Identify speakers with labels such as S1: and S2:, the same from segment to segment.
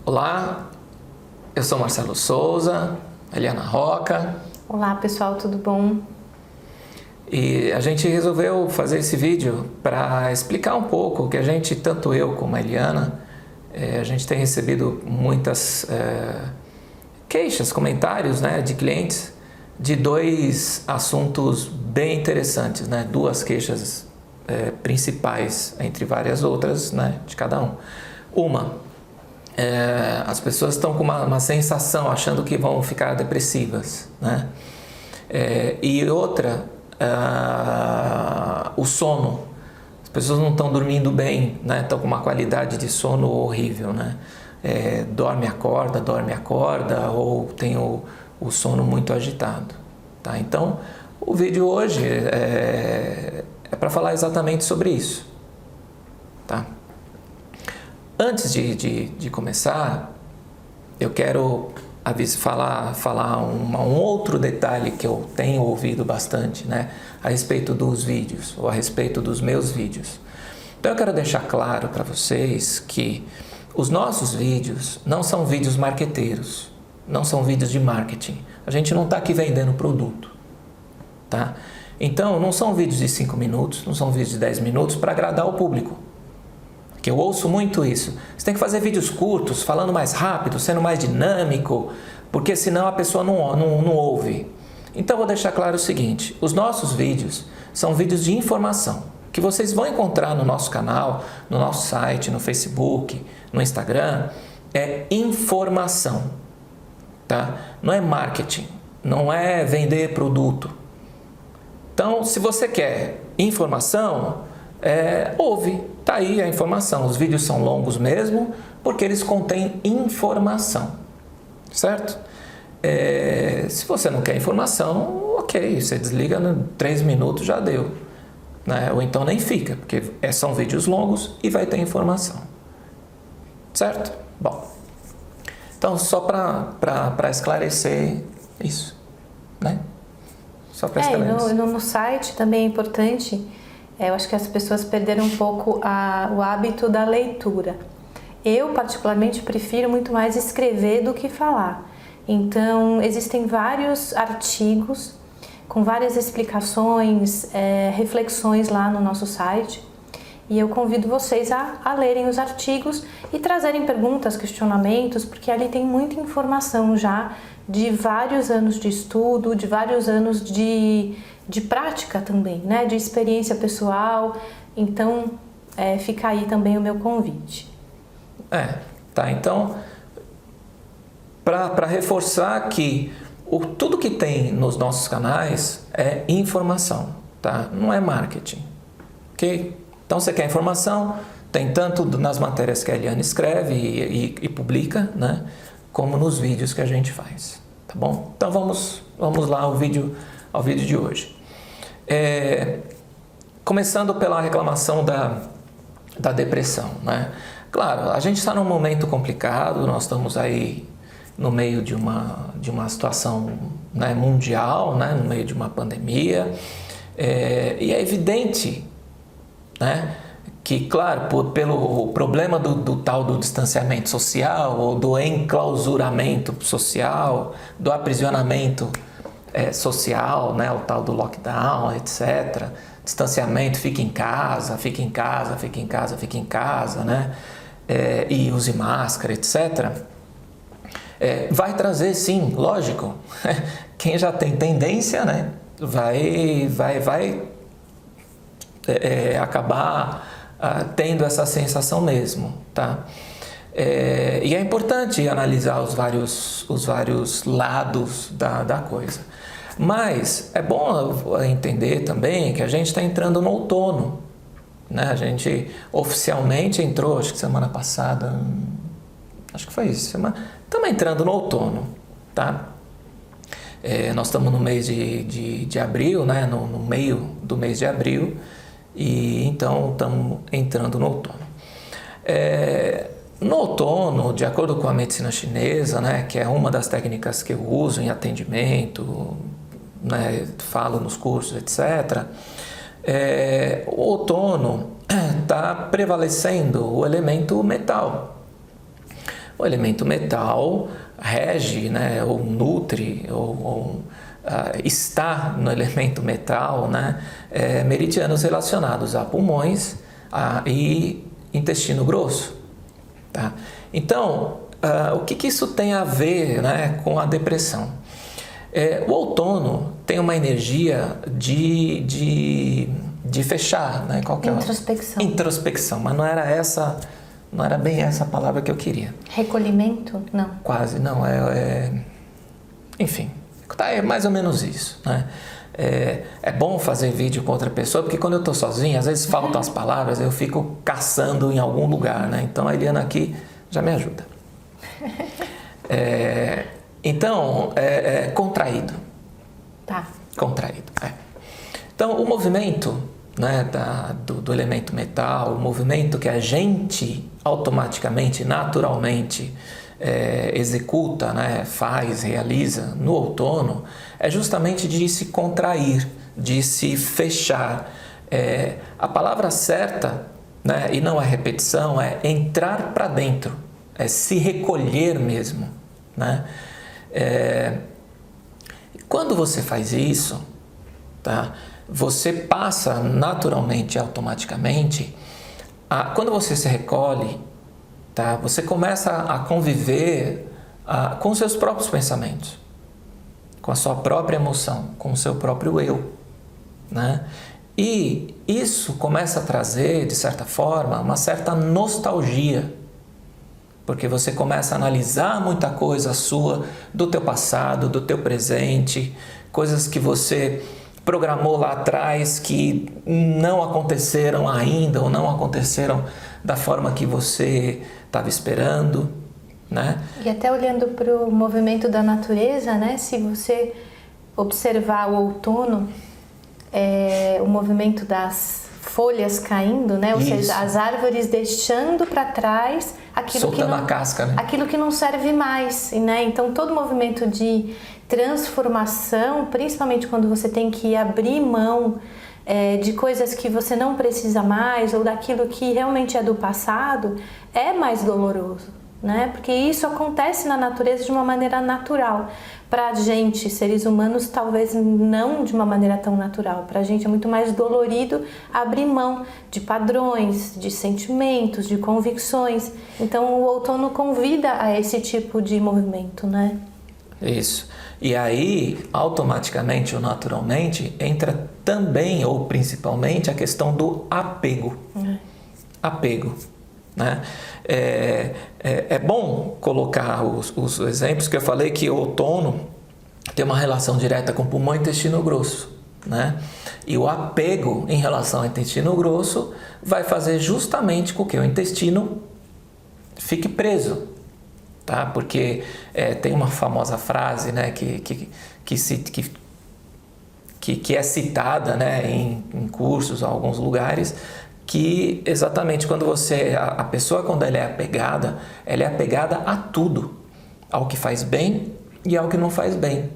S1: Olá, eu sou Marcelo Souza, Eliana Roca.
S2: Olá pessoal, tudo bom?
S1: E a gente resolveu fazer esse vídeo para explicar um pouco que a gente, tanto eu como a Eliana, a gente tem recebido muitas queixas, comentários, né, de clientes de dois assuntos bem interessantes, né, duas queixas principais, entre várias outras, né, de cada um. As pessoas estão com uma sensação, achando que vão ficar depressivas, né? E outra, o sono. As pessoas não estão dormindo bem, né? Estão com uma qualidade de sono horrível, né? Dorme, acorda, ou tem o sono muito agitado, tá? Então, o vídeo hoje é para falar exatamente sobre isso, tá? Antes de começar, eu quero falar um outro detalhe que eu tenho ouvido bastante, né, a respeito dos vídeos, ou a respeito dos meus vídeos. Então eu quero deixar claro para vocês que os nossos vídeos não são vídeos marqueteiros, não são vídeos de marketing. A gente não está aqui vendendo produto, tá? Então não são vídeos de 5 minutos, não são vídeos de 10 minutos para agradar o público. Que eu ouço muito isso. Você tem que fazer vídeos curtos, falando mais rápido, sendo mais dinâmico, porque senão a pessoa não ouve. Então eu vou deixar claro o seguinte: os nossos vídeos são vídeos de informação, que vocês vão encontrar no nosso canal, no nosso site, no Facebook, no Instagram. É informação, tá? Não é marketing, não é vender produto. Então, se você quer informação, ouve. Tá aí a informação. Os vídeos são longos mesmo, porque eles contêm informação, certo? Se você não quer informação, ok, você desliga em 3 minutos, já deu, né? Ou então nem fica, porque são vídeos longos e vai ter informação, certo? Bom, então só para esclarecer isso, né? Só para esclarecer.
S2: No site também é importante. Eu acho que as pessoas perderam um pouco o hábito da leitura. Eu, particularmente, prefiro muito mais escrever do que falar. Então, existem vários artigos com várias explicações, reflexões lá no nosso site. E eu convido vocês a lerem os artigos e trazerem perguntas, questionamentos, porque ali tem muita informação já de vários anos de estudo, de vários anos de prática também, né? De experiência pessoal. Então, fica aí também o meu convite.
S1: Tá. Então, para reforçar que tudo que tem nos nossos canais é informação, tá? Não é marketing, ok? Então, você quer informação, tem tanto nas matérias que a Eliana escreve e publica, né? Como nos vídeos que a gente faz, tá bom? Então, vamos lá ao vídeo de hoje. Começando pela reclamação da depressão, né? Claro, a gente está num momento complicado, nós estamos aí no meio de uma situação, né, mundial, né, no meio de uma pandemia, e é evidente, né, que, claro, pelo problema do tal do distanciamento social, ou do enclausuramento social, do aprisionamento social, né, o tal do lockdown, etc. Distanciamento, fique em casa, né, e use máscara, etc. Vai trazer, sim, lógico. Quem já tem tendência, né, vai acabar tendo essa sensação mesmo, tá? E é importante analisar os vários lados da coisa. Mas é bom entender também que a gente está entrando no outono, né? A gente oficialmente entrou, acho que semana passada, acho que foi isso, estamos entrando no outono, tá? Nós estamos no mês de abril, né? No meio do mês de abril, e então estamos entrando no outono. No outono, de acordo com a medicina chinesa, né, que é uma das técnicas que eu uso em atendimento, né, falo nos cursos, etc., o outono está prevalecendo o elemento metal. O elemento metal rege, né, ou nutre, ou está no elemento metal, né, meridianos relacionados a pulmões e intestino grosso. Tá? Então, o que isso tem a ver, né, com a depressão? O outono tem uma energia de fechar, né? Qual que é?
S2: Introspecção.
S1: Introspecção, mas não era bem essa a palavra que eu queria.
S2: Recolhimento? Não.
S1: Quase, não. Enfim, é mais ou menos isso, né? É bom fazer vídeo com outra pessoa, porque quando eu estou sozinho, às vezes faltam as palavras, eu fico caçando em algum lugar, né? Então a Eliana aqui já me ajuda. Então, contraído.
S2: Tá.
S1: Contraído, Então, o movimento, né, do elemento metal, o movimento que a gente automaticamente, naturalmente executa, né, faz, realiza no outono, é justamente de se contrair, de se fechar. A palavra certa, né, e não é repetição, é entrar para dentro, é se recolher mesmo, né? Quando você faz isso, tá, você passa naturalmente, automaticamente, quando você se recolhe, tá, você começa a conviver com os seus próprios pensamentos, com a sua própria emoção, com o seu próprio eu, né? E isso começa a trazer, de certa forma, uma certa nostalgia, porque você começa a analisar muita coisa sua, do teu passado, do teu presente, coisas que você programou lá atrás que não aconteceram ainda ou não aconteceram da forma que você estava esperando, né?
S2: E até olhando para o movimento da natureza, né? Se você observar o outono, o movimento das folhas caindo, né? Ou seja, as árvores deixando para trás aquilo que não,
S1: a casca, né?
S2: Aquilo que não serve mais, né? Então todo movimento de transformação, principalmente quando você tem que abrir mão de coisas que você não precisa mais ou daquilo que realmente é do passado, é mais doloroso, né? Porque isso acontece na natureza de uma maneira natural. Para a gente, seres humanos, talvez não de uma maneira tão natural. Para a gente é muito mais dolorido abrir mão de padrões, de sentimentos, de convicções. Então o outono convida a esse tipo de movimento, né?
S1: Isso. E aí, automaticamente ou naturalmente, entra também ou principalmente a questão do apego. Apego. Né? É bom colocar os exemplos que eu falei que o outono tem uma relação direta com pulmão e intestino grosso, né? E o apego em relação ao intestino grosso vai fazer justamente com que o intestino fique preso, tá? Porque tem uma famosa frase, né, que é citada, né, em cursos, em alguns lugares, que exatamente quando a pessoa quando ela é apegada a tudo, ao que faz bem e ao que não faz bem,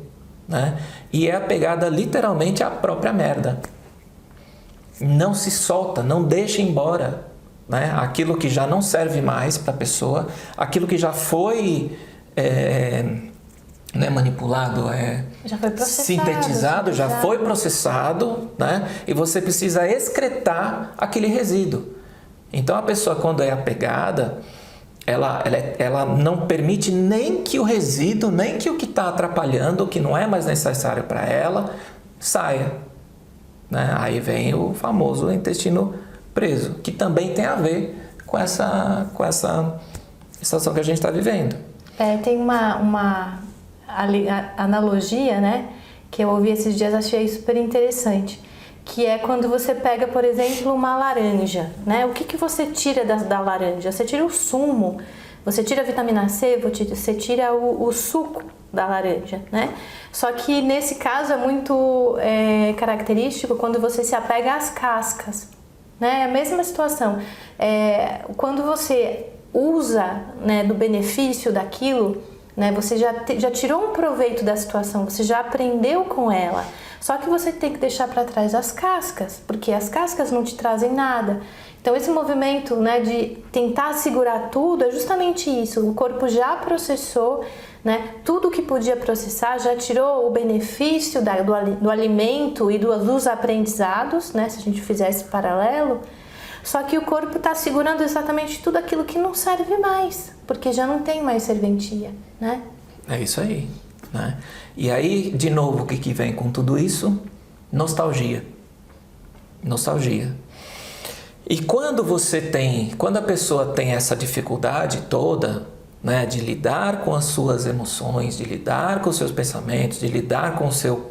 S1: né? E é apegada literalmente à própria merda. Não se solta, não deixa embora, né? Aquilo que já não serve mais para a pessoa, aquilo que já foi manipulado,
S2: já foi processado,
S1: sintetizado, já foi processado, né? E você precisa excretar aquele resíduo. Então a pessoa quando é apegada, ela não permite nem que o resíduo, nem que o que está atrapalhando, o que não é mais necessário para ela, saia, né? Aí vem o famoso intestino preso, que também tem a ver com essa situação que a gente está vivendo.
S2: Tem uma analogia, né, que eu ouvi esses dias, achei super interessante, que é quando você pega, por exemplo, uma laranja, né? O que você tira da laranja? Você tira o sumo, você tira a vitamina C, você tira o suco da laranja, né? Só que nesse caso é muito característico quando você se apega às cascas, né? É a mesma situação. Quando você usa, né, do benefício daquilo, né, você já tirou um proveito da situação, você já aprendeu com ela. Só que você tem que deixar para trás as cascas, porque as cascas não te trazem nada. Então esse movimento, né, de tentar segurar tudo é justamente isso. O corpo já processou, né, tudo que podia processar, já tirou o benefício do alimento e dos aprendizados, né, se a gente fizer esse paralelo. Só que o corpo está segurando exatamente tudo aquilo que não serve mais, porque já não tem mais serventia, né?
S1: É isso aí, né? E aí, de novo, o que vem com tudo isso? Nostalgia. Nostalgia. E quando a pessoa tem essa dificuldade toda, né, de lidar com as suas emoções, de lidar com os seus pensamentos, de lidar com o seu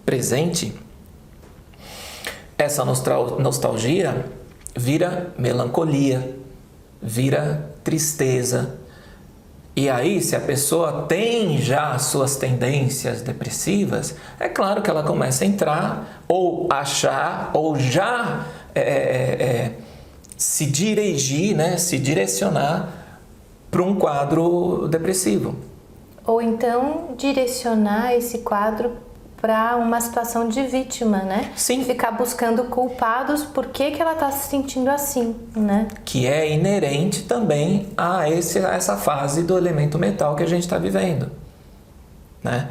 S1: presente, essa nostalgia vira melancolia, vira tristeza. E aí, se a pessoa tem já as suas tendências depressivas, é claro que ela começa a entrar, ou achar, ou já se dirigir, né, se direcionar para um quadro depressivo.
S2: Ou então direcionar esse quadro para uma situação de vítima, né?
S1: Sim.
S2: Ficar buscando culpados por que ela está se sentindo assim, né?
S1: Que é inerente também a essa fase do elemento metal que a gente está vivendo, né?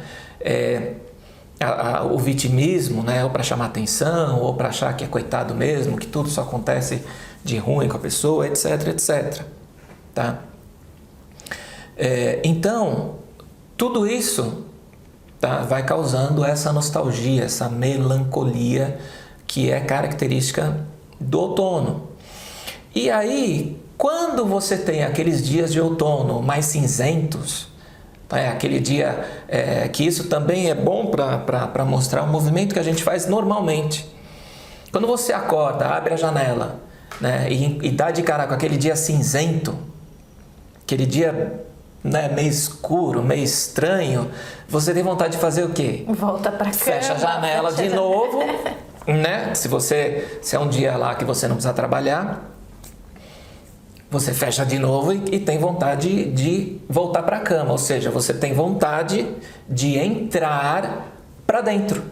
S1: O vitimismo, né? Ou para chamar atenção, ou para achar que é coitado mesmo, que tudo só acontece de ruim com a pessoa, etc, etc. Tá? Então, tudo isso, tá, vai causando essa nostalgia, essa melancolia que é característica do outono. E aí, quando você tem aqueles dias de outono mais cinzentos, tá, aquele dia que isso também é bom para mostrar o movimento que a gente faz normalmente. Quando você acorda, abre a janela, né, e dá de cara com aquele dia cinzento, aquele dia, né, meio escuro, meio estranho, você tem vontade de fazer o quê?
S2: Volta pra cama.
S1: Fecha a janela de novo, né? Se é um dia lá que você não precisa trabalhar, você fecha de novo e tem vontade de voltar para a cama, ou seja, você tem vontade de entrar para dentro,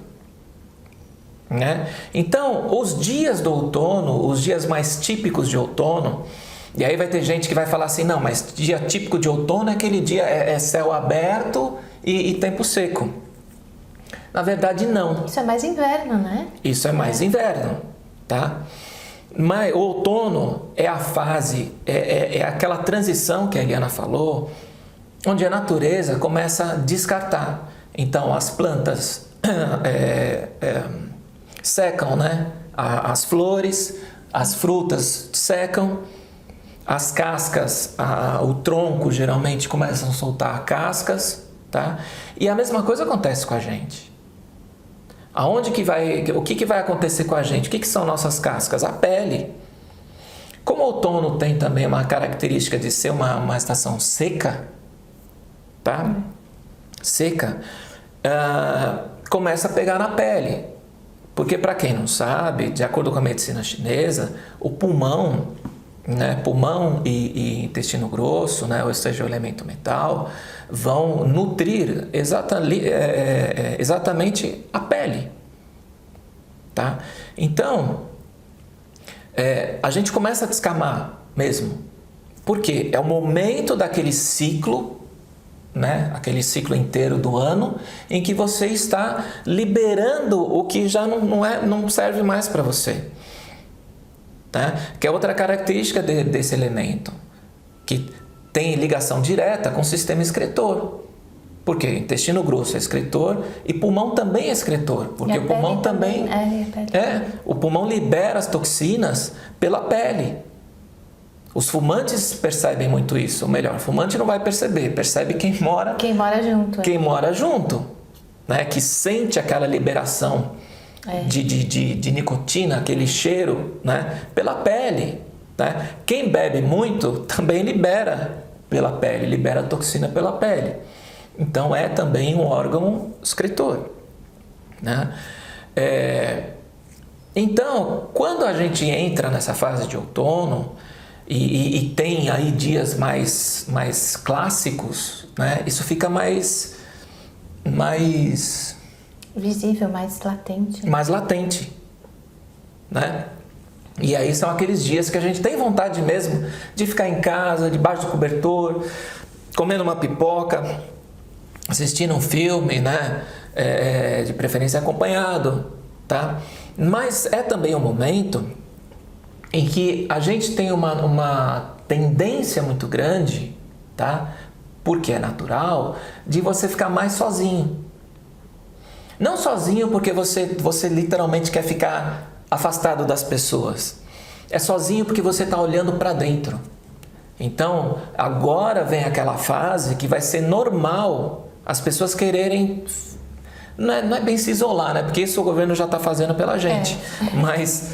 S1: né? Então, os dias do outono, os dias mais típicos de outono, e aí vai ter gente que vai falar assim, não, mas dia típico de outono é aquele dia, é céu aberto e tempo seco. Na verdade, não.
S2: Isso é mais inverno, né?
S1: Isso é mais inverno, tá? Mas o outono é a fase, é aquela transição que a Eliana falou, onde a natureza começa a descartar. Então, as plantas secam, né? As flores, as frutas secam, as cascas, o tronco geralmente começam a soltar cascas, tá? E a mesma coisa acontece com a gente. O que vai acontecer com a gente? O que são nossas cascas? A pele. Como o outono tem também uma característica de ser uma estação seca, tá? Seca, começa a pegar na pele. Porque, para quem não sabe, de acordo com a medicina chinesa, o pulmão, né, pulmão e intestino grosso, né, ou seja, o elemento metal, vão nutrir exatamente a pele, tá? Então, a gente começa a descamar mesmo, porque é o momento daquele ciclo, né, aquele ciclo inteiro do ano, em que você está liberando o que já não serve mais para você. Tá? Que é outra característica desse elemento, que tem ligação direta com o sistema excretor. Por quê? Intestino grosso é excretor e pulmão também é excretor, porque o pulmão também o pulmão libera as toxinas pela pele. Os fumantes percebem muito isso, ou melhor, o fumante não vai perceber, percebe quem mora junto. Quem mora junto, né? Que sente aquela liberação de nicotina, aquele cheiro, né, pela pele, né? Quem bebe muito também libera pela pele, libera toxina pela pele. Então é também um órgão excretor, né? Então, quando a gente entra nessa fase de outono e tem aí dias mais clássicos, né, isso fica mais
S2: visível, mais latente.
S1: Mais latente, né? E aí são aqueles dias que a gente tem vontade mesmo de ficar em casa, debaixo do cobertor, comendo uma pipoca, assistindo um filme, né? De preferência acompanhado, tá? Mas é também um momento em que a gente tem uma tendência muito grande, tá? Porque é natural, de você ficar mais sozinho. Não sozinho porque você literalmente quer ficar afastado das pessoas. É sozinho porque você está olhando para dentro. Então, agora vem aquela fase que vai ser normal as pessoas quererem... Não é bem se isolar, né? Porque isso o governo já está fazendo pela gente. Mas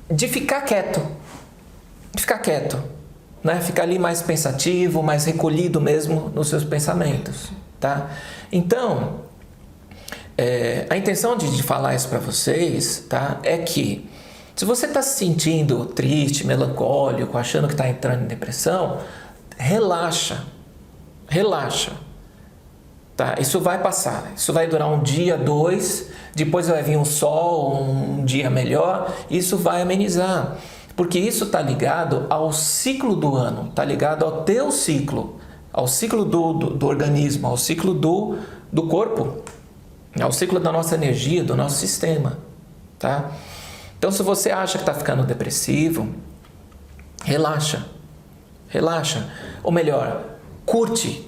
S1: de ficar quieto. De ficar quieto. Né? Ficar ali mais pensativo, mais recolhido mesmo nos seus pensamentos. Tá? Então, a intenção de falar isso para vocês, tá? É que se você está se sentindo triste, melancólico, achando que está entrando em depressão, relaxa. Relaxa. Tá? Isso vai passar, isso vai durar um dia, 2, depois vai vir um sol, um dia melhor, isso vai amenizar, porque isso está ligado ao ciclo do ano, está ligado ao teu ciclo, ao ciclo do organismo, ao ciclo do corpo, ao ciclo da nossa energia, do nosso sistema. Tá? Então, se você acha que está ficando depressivo, relaxa, relaxa, ou melhor, curte.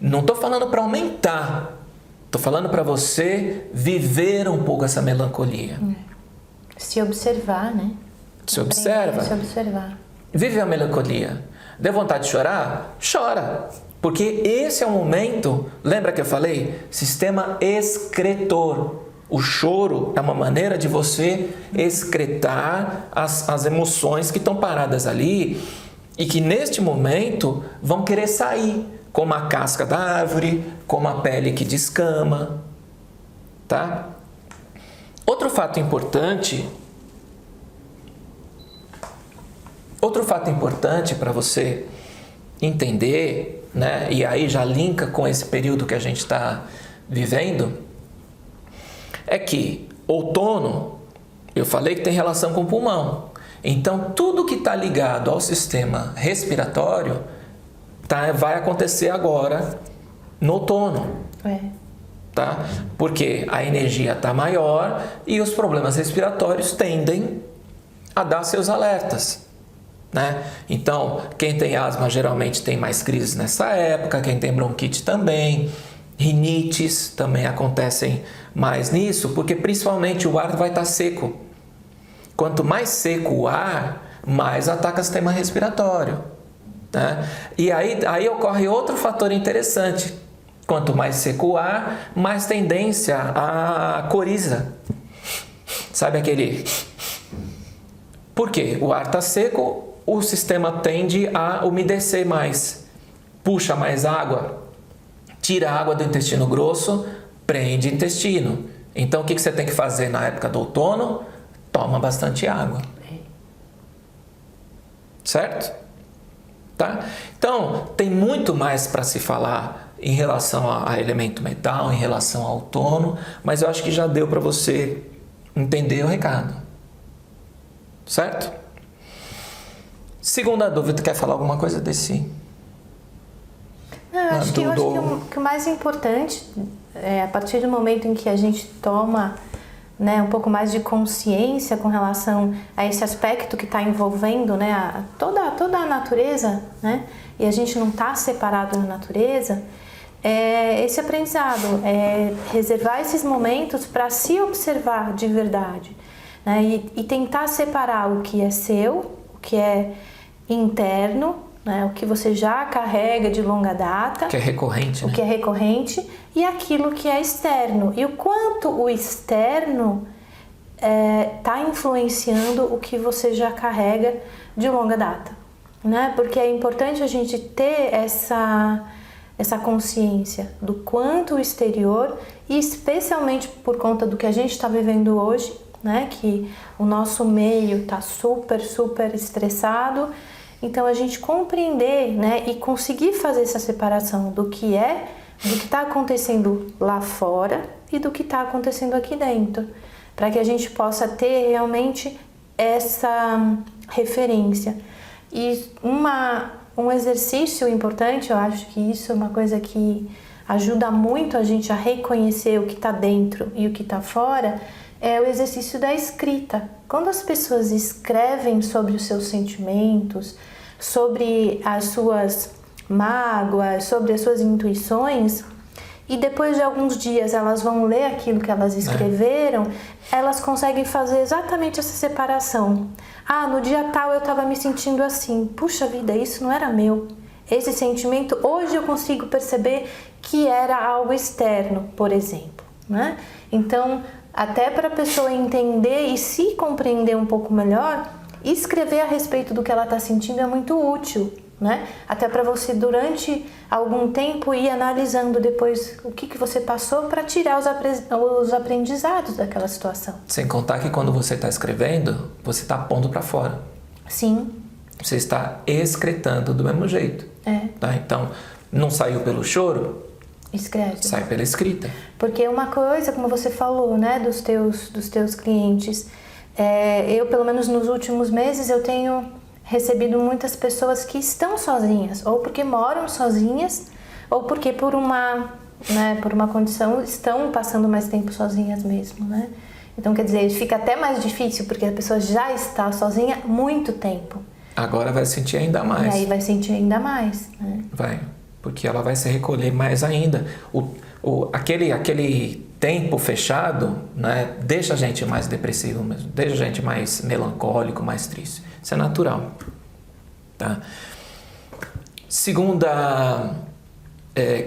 S1: Não estou falando para aumentar, estou falando para você viver um pouco essa melancolia.
S2: Se observar, né?
S1: Se observa.
S2: Se observar.
S1: Vive a melancolia. Deu vontade de chorar? Chora. Porque esse é o momento, lembra que eu falei? Sistema excretor. O choro é uma maneira de você excretar as emoções que estão paradas ali e que neste momento vão querer sair. Como a casca da árvore, como a pele que descama, tá? Outro fato importante para você entender, né? E aí já linka com esse período que a gente está vivendo, é que outono, eu falei que tem relação com o pulmão. Então, tudo que está ligado ao sistema respiratório vai acontecer agora no outono. Tá? Porque a energia está maior e os problemas respiratórios tendem a dar seus alertas. Né? Então, quem tem asma geralmente tem mais crises nessa época, quem tem bronquite também, rinites também acontecem mais nisso, porque principalmente o ar vai estar seco. Quanto mais seco o ar, mais ataca o sistema respiratório. Né? E aí ocorre outro fator interessante. Quanto mais seco o ar, mais tendência à coriza. Sabe aquele... Por quê? O ar está seco, o sistema tende a umedecer mais. Puxa mais água, tira a água do intestino grosso, prende o intestino. Então o que você tem que fazer na época do outono? Toma bastante água. Certo? Tá? Então, tem muito mais para se falar em relação a elemento metal, em relação ao outono, mas eu acho que já deu para você entender o recado. Certo? Segunda dúvida, quer falar alguma coisa desse?
S2: Não, eu acho que o mais importante é a partir do momento em que a gente toma, né, um pouco mais de consciência com relação a esse aspecto que está envolvendo, né, toda a natureza, né, e a gente não está separado da natureza, esse aprendizado, reservar esses momentos para se observar de verdade, né, e tentar separar o que é seu, o que é interno, né, o que você já carrega de longa data,
S1: que é recorrente,
S2: o que é recorrente, e aquilo que é externo, e o quanto o externo está influenciando o que você já carrega de longa data, né? Porque é importante a gente ter essa consciência do quanto o exterior, e especialmente por conta do que a gente está vivendo hoje, né? Que o nosso meio está super estressado. Então, a gente compreender, né, e conseguir fazer essa separação do que está acontecendo lá fora e do que está acontecendo aqui dentro. para que a gente possa ter realmente essa referência. E um exercício importante, eu acho que isso é uma coisa que ajuda muito a gente a reconhecer o que está dentro e o que está fora, é o exercício da escrita. Quando as pessoas escrevem sobre os seus sentimentos, sobre as suas mágoas, sobre as suas intuições, e depois de alguns dias elas vão ler aquilo que elas escreveram, elas conseguem fazer exatamente essa separação. Ah, no dia tal eu estava me sentindo assim, puxa vida, isso não era meu. Esse sentimento, hoje eu consigo perceber que era algo externo, por exemplo, né? Então, até para a pessoa entender e se compreender um pouco melhor, escrever a respeito do que ela está sentindo é muito útil, né? Até para você, durante algum tempo, ir analisando depois o que você passou para tirar os aprendizados daquela situação.
S1: Sem contar que quando você está escrevendo, você está pondo para fora.
S2: Sim.
S1: Você está excretando do mesmo jeito. Tá? Então, não saiu pelo choro?
S2: Escreve.
S1: Sai pela escrita.
S2: Porque uma coisa, como você falou, né, dos teus clientes, eu, pelo menos nos últimos meses, eu tenho recebido muitas pessoas que estão sozinhas, ou porque moram sozinhas, ou porque por uma condição estão passando mais tempo sozinhas mesmo, né? Então, quer dizer, fica até mais difícil, porque a pessoa já está sozinha há muito tempo.
S1: Agora vai sentir ainda mais.
S2: E aí vai sentir ainda mais, né?
S1: Vai, porque ela vai se recolher mais ainda. Aquele tempo fechado, né, deixa a gente mais depressivo mesmo, deixa a gente mais melancólico, mais triste. Isso é natural. Tá? Segunda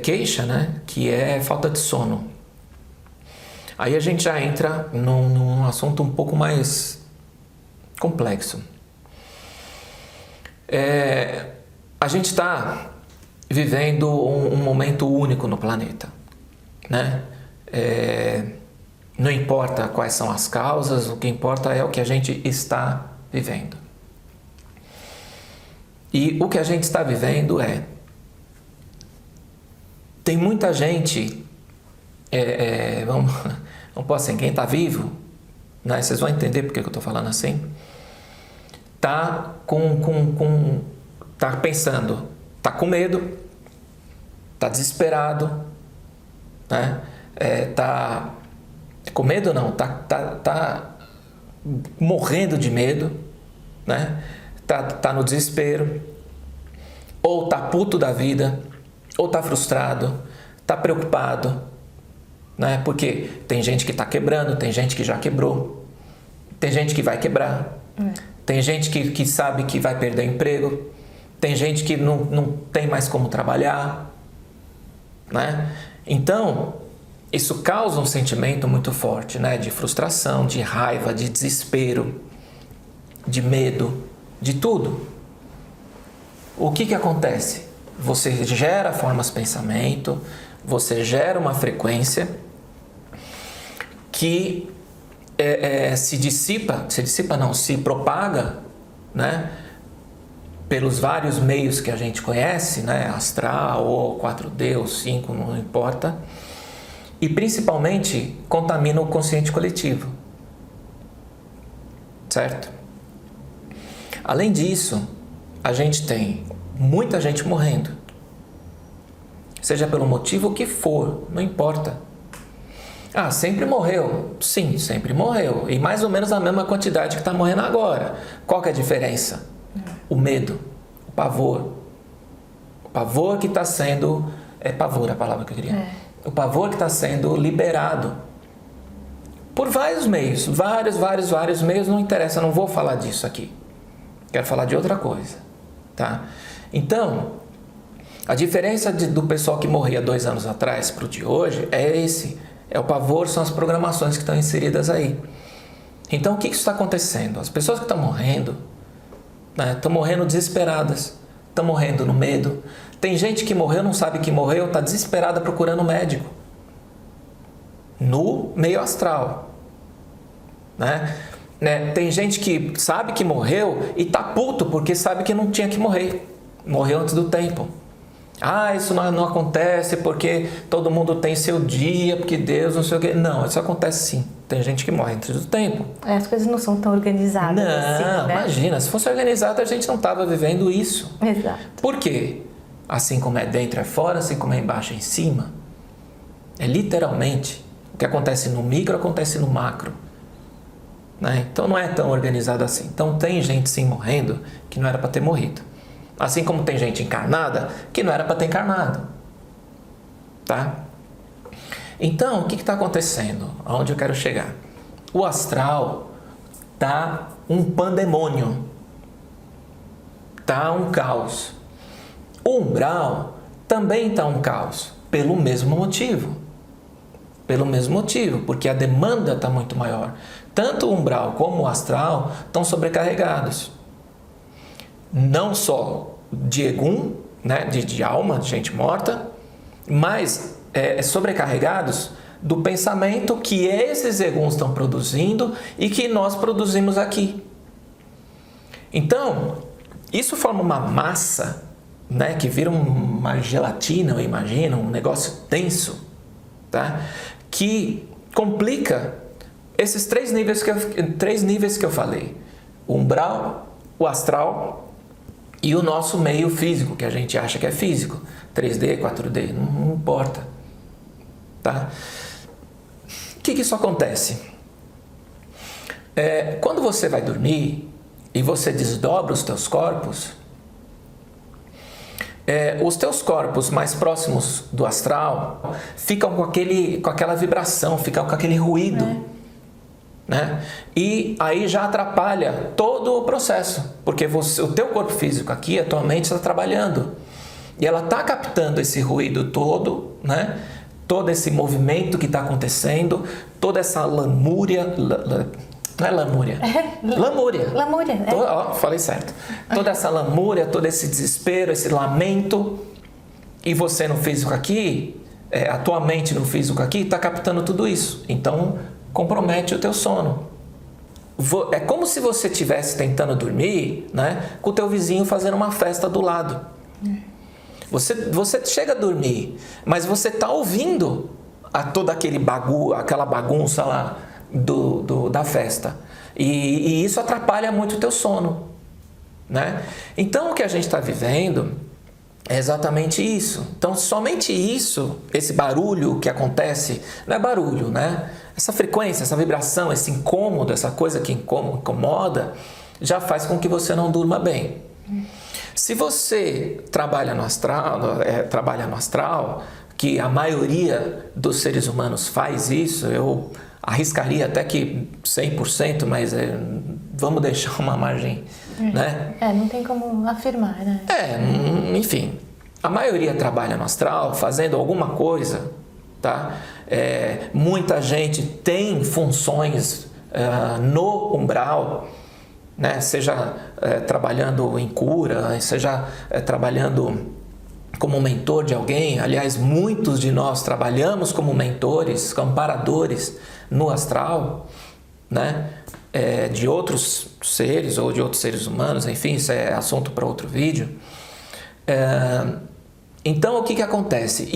S1: queixa, né, que é falta de sono. Aí a gente já entra num assunto um pouco mais complexo. A gente está vivendo um momento único no planeta, né? Não importa quais são as causas, o que importa é o que a gente está vivendo. E o que a gente está vivendo tem muita gente, vamos assim, quem está vivo, né? Vocês vão entender porque que eu estou falando assim, tá pensando, tá com medo, tá desesperado, né? Tá com medo não, tá morrendo de medo, né? Tá no desespero, ou tá puto da vida, ou tá frustrado, tá preocupado, né? Porque tem gente que tá quebrando, tem gente que já quebrou, tem gente que vai quebrar, tem gente que sabe que vai perder emprego, tem gente que não tem mais como trabalhar, né? Então, isso causa um sentimento muito forte, né? De frustração, de raiva, de desespero, de medo, de tudo. O que acontece? Você gera formas de pensamento, você gera uma frequência que se propaga, né? Pelos vários meios que a gente conhece, né? Astral, ou 4D, ou 5, não importa. E principalmente contamina o consciente coletivo. Certo? Além disso, a gente tem muita gente morrendo. Seja pelo motivo que for, não importa. Ah, sempre morreu. Sim, sempre morreu. E mais ou menos a mesma quantidade que está morrendo agora. Qual que é a diferença? O medo, o pavor. O pavor que está sendo... pavor a palavra que eu queria. O pavor que está sendo liberado. Por vários meios. Vários meios. Não interessa, não vou falar disso aqui. Quero falar de outra coisa. Tá? Então, a diferença do pessoal que morria 2 anos atrás para o de hoje é esse. O pavor, são as programações que estão inseridas aí. Então, o que está acontecendo? As pessoas que estão morrendo, né, estão morrendo desesperadas, estão morrendo no medo. Tem gente que morreu, não sabe que morreu, está desesperada procurando médico. No meio astral. Né? Tem gente que sabe que morreu e está puto porque sabe que não tinha que morrer. Morreu antes do tempo. Ah, isso não acontece porque todo mundo tem seu dia, porque Deus não sei o quê. Não, isso acontece sim. tem gente que morre antes do tempo.
S2: As coisas não são tão organizadas assim, né?
S1: Imagina, se fosse organizado a gente não estava vivendo isso.
S2: Exato.
S1: Por quê? Assim como é dentro é fora, assim como é embaixo é em cima. É literalmente o que acontece no micro acontece no macro. Né? Então não é tão organizado assim. Então tem gente sim morrendo que não era para ter morrido. Assim como tem gente encarnada que não era para ter encarnado. Tá? Então, o que está acontecendo? Aonde eu quero chegar? O astral tá um pandemônio. Tá um caos. O umbral também tá um caos. Pelo mesmo motivo. Pelo mesmo motivo. Porque a demanda está muito maior. Tanto o umbral como o astral estão sobrecarregados. Não só de egum, né, de alma, de gente morta, mas sobrecarregados do pensamento que esses eguns estão produzindo e que nós produzimos aqui. Então, isso forma uma massa, né, que vira uma gelatina, eu imagino, um negócio tenso, tá? Que complica esses três níveis que eu falei: o umbral, o astral e o nosso meio físico, que a gente acha que é físico, 3D, 4D, não importa. Tá? O que isso acontece? Quando você vai dormir e você desdobra os teus corpos, os teus corpos mais próximos do astral ficam com aquela vibração, ficam com aquele ruído. Né? E aí já atrapalha todo o processo, porque o teu corpo físico aqui, a tua mente está trabalhando e ela está captando esse ruído todo, né? Todo esse movimento que está acontecendo, toda essa lamúria, não é lamúria? Lamúria.
S2: Lamúria,
S1: falei certo. Toda essa lamúria, todo esse desespero, esse lamento, e você no físico aqui, a tua mente no físico aqui está captando tudo isso. Então compromete o teu sono. É como se você estivesse tentando dormir, né, com o teu vizinho fazendo uma festa do lado. Você chega a dormir, mas você está ouvindo toda aquela bagunça lá da festa. E isso atrapalha muito o teu sono. Né? Então o que a gente está vivendo é exatamente isso. Então somente isso, esse barulho que acontece, não é barulho, né? Essa frequência, essa vibração, esse incômodo, essa coisa que incomoda, já faz com que você não durma bem. Se você trabalha no astral, que a maioria dos seres humanos faz isso, eu arriscaria até que 100%, mas vamos deixar uma margem, né?
S2: Não tem como afirmar, né?
S1: Enfim, a maioria trabalha no astral fazendo alguma coisa, tá? Muita gente tem funções no umbral, né? Seja trabalhando em cura, seja trabalhando como mentor de alguém. Aliás, muitos de nós trabalhamos como mentores, como amparadores no astral, né? De outros seres ou de outros seres humanos, enfim, isso é assunto para outro vídeo. Então, o que acontece?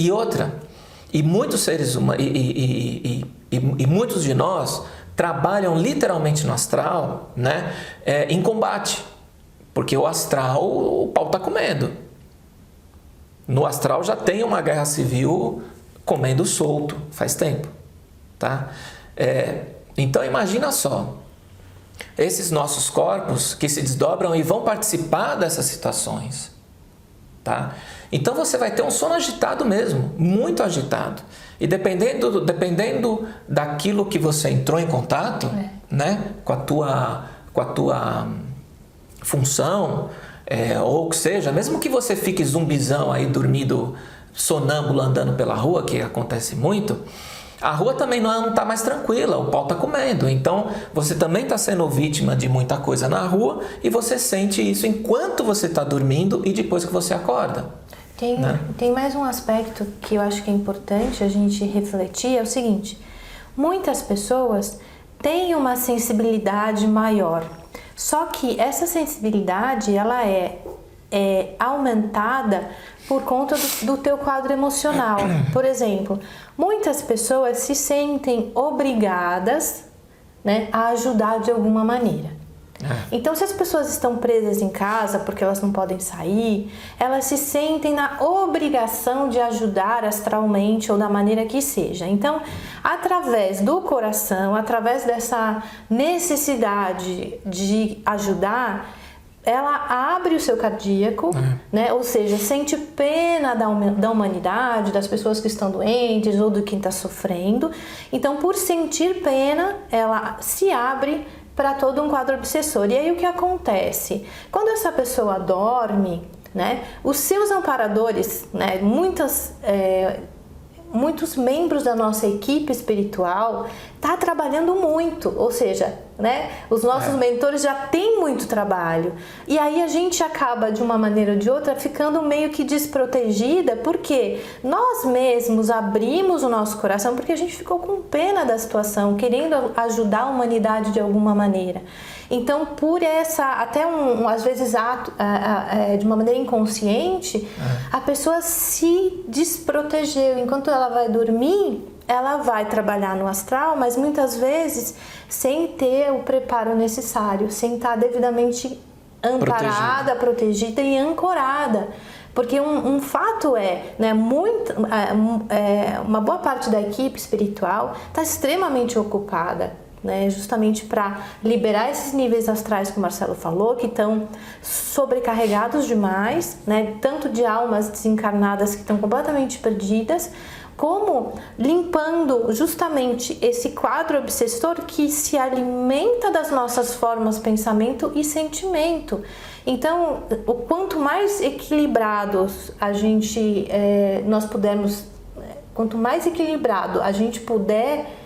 S1: E muitos seres humanos, e muitos de nós trabalham literalmente no astral, né? Em combate, porque o astral, o pau está comendo. No astral já tem uma guerra civil comendo solto faz tempo, tá? Então imagina só, esses nossos corpos que se desdobram e vão participar dessas situações, tá? Então você vai ter um sono agitado mesmo, muito agitado. E dependendo daquilo que você entrou em contato, né, com a tua função, ou que seja, mesmo que você fique zumbizão aí dormindo, sonâmbulo, andando pela rua, que acontece muito, a rua também não está mais tranquila, o pau está comendo. Então você também está sendo vítima de muita coisa na rua e você sente isso enquanto você está dormindo e depois que você acorda.
S2: Tem mais um aspecto que eu acho que é importante a gente refletir, é o seguinte: muitas pessoas têm uma sensibilidade maior, só que essa sensibilidade ela é aumentada por conta do teu quadro emocional. Por exemplo, muitas pessoas se sentem obrigadas, né, a ajudar de alguma maneira. Então, se as pessoas estão presas em casa porque elas não podem sair, elas se sentem na obrigação de ajudar astralmente ou da maneira que seja. Então, através do coração, através dessa necessidade de ajudar, ela abre o seu cardíaco, né? Ou seja, sente pena da humanidade, das pessoas que estão doentes ou de quem está sofrendo. Então, por sentir pena, ela se abre para todo um quadro obsessor. E aí o que acontece? Quando essa pessoa dorme, né, os seus amparadores, né, muitos membros da nossa equipe espiritual tá trabalhando muito, ou seja, né, os nossos mentores já têm muito trabalho, e aí a gente acaba de uma maneira ou de outra ficando meio que desprotegida, porque nós mesmos abrimos o nosso coração porque a gente ficou com pena da situação, querendo ajudar a humanidade de alguma maneira. Então, por essa, até às vezes de uma maneira inconsciente, a pessoa se desprotegeu. Enquanto ela vai dormir, ela vai trabalhar no astral, mas muitas vezes sem ter o preparo necessário, sem estar devidamente amparada, protegida e ancorada. Porque um fato né, uma boa parte da equipe espiritual está extremamente ocupada, né, justamente para liberar esses níveis astrais que o Marcelo falou, que estão sobrecarregados demais, né, tanto de almas desencarnadas que estão completamente perdidas, como limpando justamente esse quadro obsessor que se alimenta das nossas formas, pensamento e sentimento. Então, o quanto mais equilibrados nós pudermos, quanto mais equilibrado a gente puder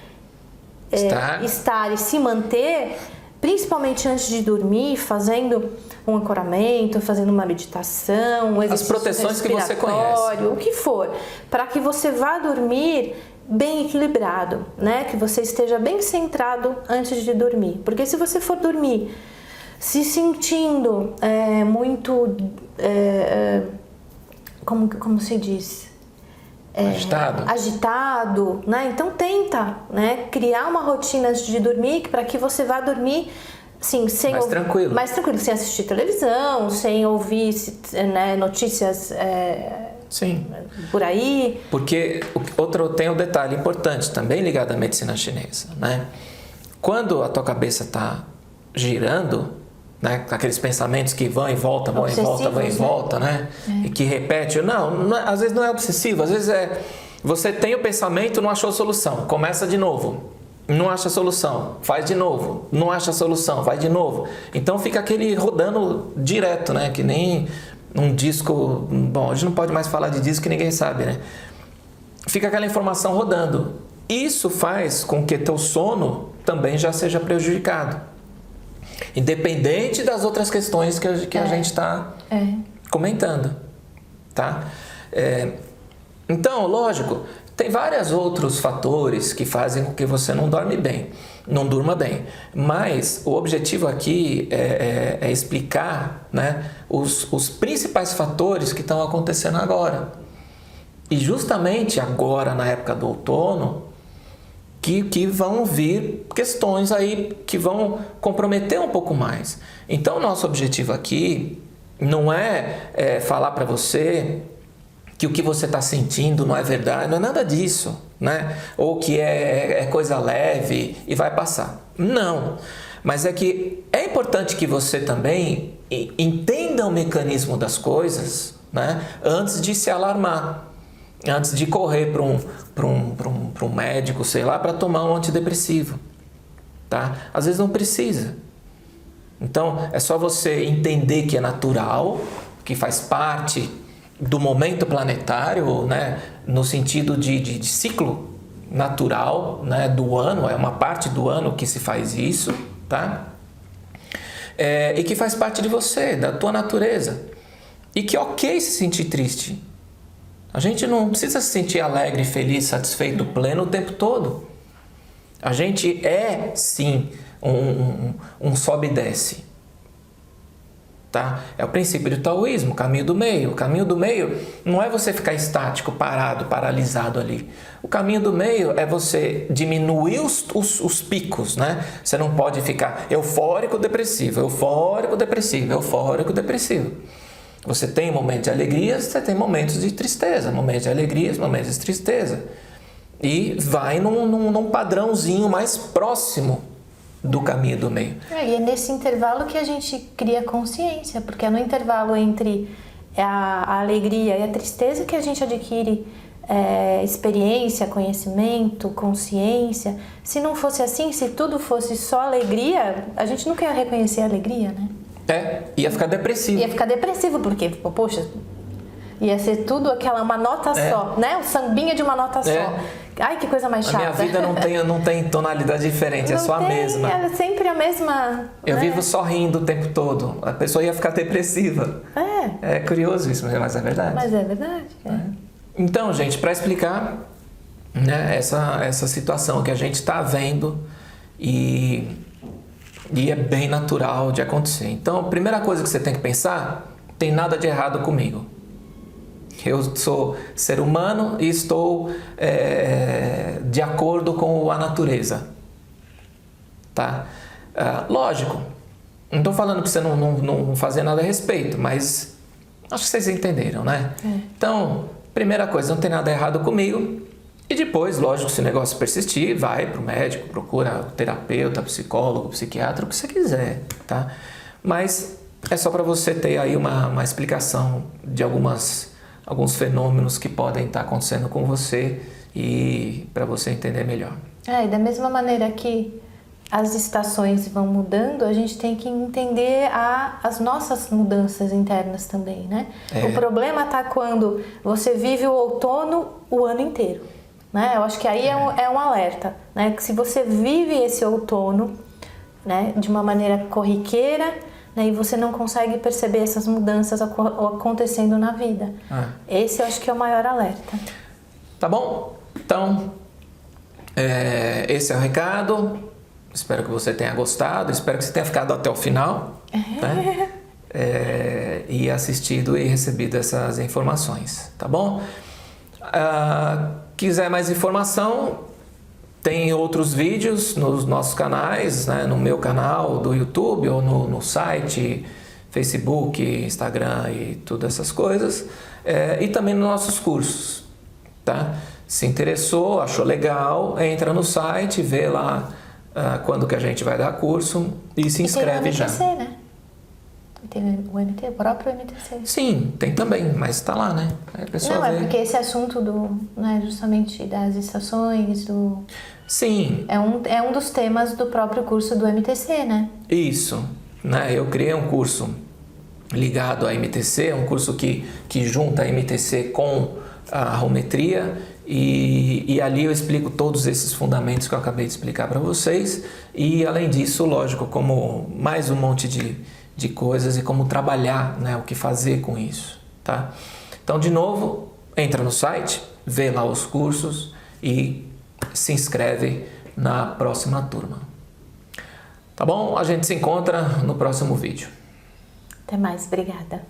S2: estar e se manter, principalmente antes de dormir, fazendo um ancoramento, fazendo uma meditação, um exercício
S1: as proteções que você conhece,
S2: o que for, para que você vá dormir bem equilibrado, né? Que você esteja bem centrado antes de dormir. Porque se você for dormir se sentindo muito, como se diz? Agitado, né? Então tenta, né, criar uma rotina antes de dormir para que você vá dormir assim, mais tranquilo, sem assistir televisão, sem ouvir, né, notícias por aí.
S1: Porque tem um detalhe importante também ligado à medicina chinesa, né? Quando a tua cabeça está girando, né, aqueles pensamentos que vão e voltam, vão e volta, né? E que repete. Às vezes não é obsessivo, às vezes você tem o pensamento, não achou solução, começa de novo, não acha solução, faz de novo, não acha solução, vai de novo. Então fica aquele rodando direto, né? Que nem um disco. Bom, a gente não pode mais falar de disco que ninguém sabe, né? Fica aquela informação rodando. Isso faz com que teu sono também já seja prejudicado, independente das outras questões que a gente está comentando, tá? Então, lógico, tem vários outros fatores que fazem com que você não durma bem, mas o objetivo aqui é explicar, né, os principais fatores que estão acontecendo agora. E justamente agora, na época do outono, que vão vir questões aí que vão comprometer um pouco mais. Então, nosso objetivo aqui não é falar para você que o que você está sentindo não é verdade, não é nada disso, né? Ou que é coisa leve e vai passar. Não, mas é que é importante que você também entenda o mecanismo das coisas, né? Antes de se alarmar, antes de correr para um médico, sei lá, para tomar um antidepressivo, tá? Às vezes não precisa. Então, é só você entender que é natural, que faz parte do momento planetário, né? No sentido de ciclo natural, né? Do ano, é uma parte do ano que se faz isso, tá? E que faz parte de você, da tua natureza. E que é ok se sentir triste. A gente não precisa se sentir alegre, feliz, satisfeito, pleno o tempo todo. A gente sim, um sobe e desce. Tá? É o princípio do taoísmo, o caminho do meio. O caminho do meio não é você ficar estático, parado, paralisado ali. O caminho do meio é você diminuir os picos, né? Você não pode ficar eufórico, depressivo, eufórico, depressivo, eufórico, depressivo. Você tem momentos de alegria, você tem momentos de tristeza, momentos de alegria, momentos de tristeza. E vai num padrãozinho mais próximo do caminho do meio.
S2: E é nesse intervalo que a gente cria consciência, porque é no intervalo entre a alegria e a tristeza que a gente adquire experiência, conhecimento, consciência. Se não fosse assim, se tudo fosse só alegria, a gente nunca ia reconhecer a alegria, né?
S1: Ia ficar depressivo.
S2: Ia ficar depressivo, porque, poxa, ia ser tudo uma nota só, né? O sambinha de uma nota só. Ai, que coisa mais chata.
S1: A minha vida não tem tonalidade diferente, é só a mesma.
S2: É sempre a mesma.
S1: Eu vivo sorrindo o tempo todo. A pessoa ia ficar depressiva. É curioso isso, mas é verdade.
S2: Mas é verdade.
S1: Então, gente, para explicar, né, essa situação que a gente está vendo e é bem natural de acontecer. Então, a primeira coisa que você tem que pensar, tem nada de errado comigo. Eu sou ser humano e estou de acordo com a natureza. Tá? Lógico, não estou falando para você não fazer nada a respeito, mas acho que vocês entenderam, né? Então, primeira coisa, não tem nada errado comigo. E depois, lógico, se o negócio persistir, vai para o médico, procura o terapeuta, psicólogo, psiquiatra, o que você quiser, tá? Mas é só para você ter aí uma explicação de alguns fenômenos que podem estar acontecendo com você e para você entender melhor.
S2: E da mesma maneira que as estações vão mudando, a gente tem que entender as nossas mudanças internas também, né? O problema está quando você vive o outono o ano inteiro, né? Eu acho que aí é um alerta, né? Que se você vive esse outono, né, de uma maneira corriqueira, né, e você não consegue perceber essas mudanças acontecendo na vida. Esse eu acho que é o maior alerta.
S1: Tá bom? Então, esse é o recado. Espero que você tenha gostado. Espero que você tenha ficado até o final. Né? E assistido e recebido essas informações. Tá bom? Quiser mais informação, tem outros vídeos nos nossos canais, né? No meu canal do YouTube ou no site, Facebook, Instagram e todas essas coisas. E também nos nossos cursos. Tá? Se interessou, achou legal, entra no site, vê lá quando que a gente vai dar curso e se inscreve já.
S2: Tem o MTC, né? Tem o próprio MTC.
S1: Sim, tem também, mas está lá, né?
S2: A pessoa vê. Porque esse assunto né, justamente das estações,
S1: Sim.
S2: É um dos temas do próprio curso do MTC, né?
S1: Isso. Né? Eu criei um curso ligado à MTC, um curso que junta a MTC com a arometria e ali eu explico todos esses fundamentos que eu acabei de explicar para vocês e além disso, lógico, como mais um monte de coisas e como trabalhar, né, o que fazer com isso, tá? Então, de novo, entra no site, vê lá os cursos e se inscreve na próxima turma. Tá bom? A gente se encontra no próximo vídeo.
S2: Até mais, obrigada.